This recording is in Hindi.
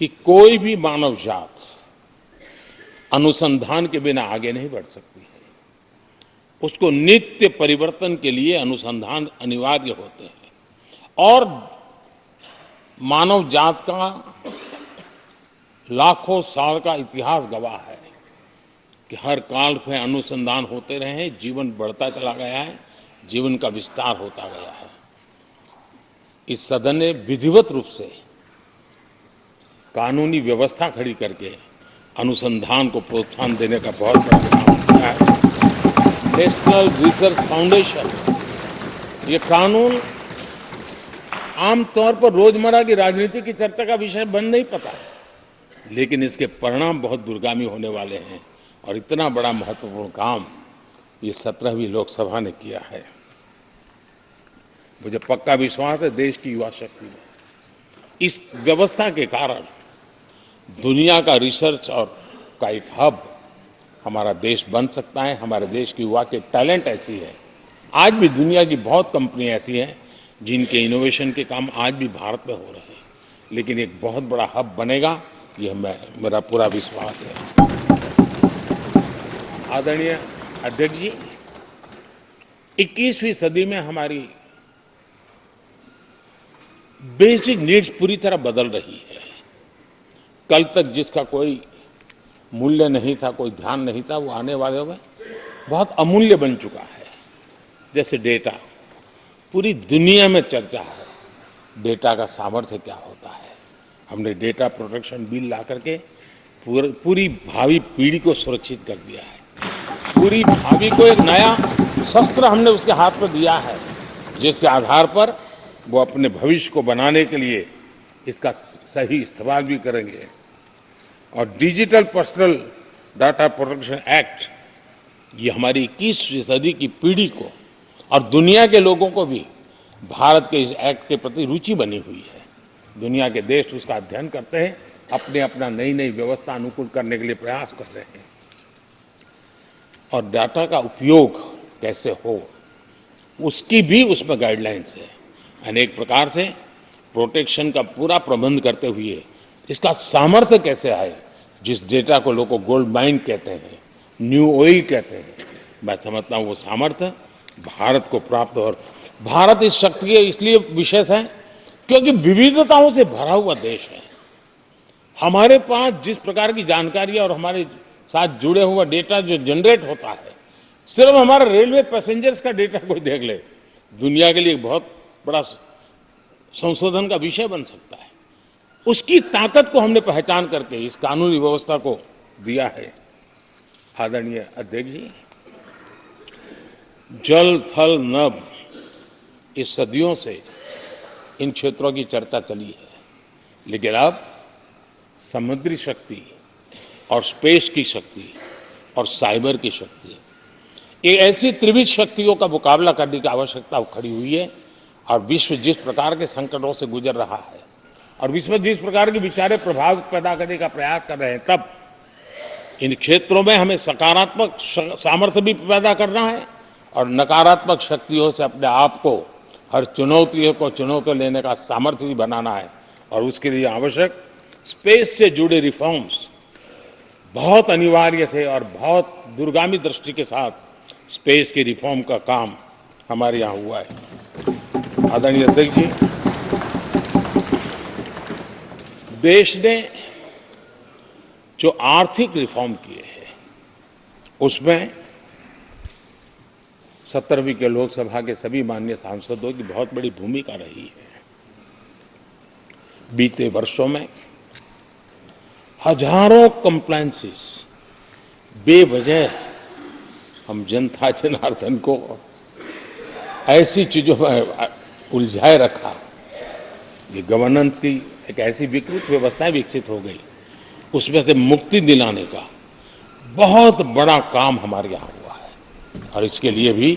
कि कोई भी मानव जात अनुसंधान के बिना आगे नहीं बढ़ सकती है। उसको नित्य परिवर्तन के लिए अनुसंधान अनिवार्य होते हैं और मानव जात का लाखों साल का इतिहास गवाह है कि हर काल में अनुसंधान होते रहे हैं, जीवन बढ़ता चला गया है, जीवन का विस्तार होता गया है। इस सदन ने विधिवत रूप से कानूनी व्यवस्था खड़ी करके अनुसंधान को प्रोत्साहन देने का बहुत बड़ा काम किया है। नेशनल रिसर्च फाउंडेशन, ये कानून आमतौर पर रोजमर्रा की राजनीति की चर्चा का विषय बन नहीं पता, लेकिन इसके परिणाम बहुत दूरगामी होने वाले हैं और इतना बड़ा महत्वपूर्ण काम ये 17वीं लोकसभा ने किया है। मुझे पक्का विश्वास है देश की युवा शक्ति में इस व्यवस्था के कारण दुनिया का रिसर्च और का एक हब हमारा देश बन सकता है। हमारे देश की युवा के टैलेंट ऐसी है, आज भी दुनिया की बहुत कंपनी ऐसी हैं जिनके इनोवेशन के काम आज भी भारत में हो रहे हैं, लेकिन एक बहुत बड़ा हब बनेगा, यह मेरा पूरा विश्वास है। आदरणीय अध्यक्ष जी, 21वीं सदी में हमारी बेसिक नीड्स पूरी तरह बदल रही है। कल तक जिसका कोई मूल्य नहीं था, कोई ध्यान नहीं था, वो आने वाले में बहुत अमूल्य बन चुका है। जैसे डेटा, पूरी दुनिया में चर्चा है डेटा का सामर्थ्य क्या होता है। हमने डेटा प्रोटेक्शन बिल ला करके पूरी भावी पीढ़ी को सुरक्षित कर दिया है। पूरी भावी को एक नया शस्त्र हमने उसके हाथ में दिया है, जिसके आधार पर वो अपने भविष्य को बनाने के लिए इसका सही इस्तेमाल भी करेंगे। और digital personal data protection act, ये हमारी 21वीं सदी की पीढ़ी को और दुनिया के लोगों को भी भारत के इस एक्ट के प्रति रुचि बनी हुई है। दुनिया के देश उसका अध्ययन करते हैं, अपने अपना नई नई व्यवस्था अनुकूल करने के लिए प्रयास कर रहे हैं। और डाटा का उपयोग कैसे हो, उसकी भी उसमें गाइडलाइंस है। अनेक प्रकार से प्रोटेक्शन का पूरा प्रबंध करते हुए इसका सामर्थ्य कैसे आए, जिस डेटा को लोगों गोल्ड माइन कहते हैं, न्यू ऑयल कहते हैं, मैं समझता हूँ वो सामर्थ्य भारत को प्राप्त। और भारत इस शक्ति के इसलिए विशेष है क्योंकि विविधताओं से भरा हुआ देश है। हमारे पास जिस प्रकार की जानकारी और हमारे साथ जुड़े हुआ डेटा जो जनरेट होता है, सिर्फ हमारा रेलवे पैसेंजर्स का डेटा कोई देख ले, दुनिया के लिए बहुत बड़ा संशोधन का विषय बन सकता है। उसकी ताकत को हमने पहचान करके इस कानूनी व्यवस्था को दिया है। आदरणीय अध्यक्ष जी, जल थल नभ, इस सदियों से इन क्षेत्रों की चर्चा चली है, लेकिन अब समुद्री शक्ति और स्पेस की शक्ति और साइबर की शक्ति, एक ऐसी त्रिविध शक्तियों का मुकाबला करने की आवश्यकता खड़ी हुई है। और विश्व जिस प्रकार के संकटों से गुजर रहा है और विश्व में जिस प्रकार के विचारे प्रभाव पैदा करने का प्रयास कर रहे हैं, तब इन क्षेत्रों में हमें सकारात्मक सामर्थ्य भी पैदा करना है और नकारात्मक शक्तियों से अपने आप को, हर चुनौतियों को चुनौती लेने का सामर्थ्य भी बनाना है। और उसके लिए आवश्यक स्पेस से जुड़े रिफॉर्म्स बहुत अनिवार्य थे और बहुत दूरगामी दृष्टि के साथ स्पेस के रिफॉर्म का काम हमारे यहाँ हुआ है। आदरणीय अध्यक्ष जी, देश ने जो आर्थिक रिफॉर्म किए हैं उसमें 17वीं के लोकसभा के सभी माननीय सांसदों की बहुत बड़ी भूमिका रही है। बीते वर्षों में हजारों कंप्लायंसेस बेवजह हम जनता जनार्दन को ऐसी चीजों में उलझाए रखा, ये गवर्नेंस की एक ऐसी विकृत व्यवस्था विकसित हो गई, उसमें से मुक्ति दिलाने का बहुत बड़ा काम हमारे यहाँ हुआ है। और इसके लिए भी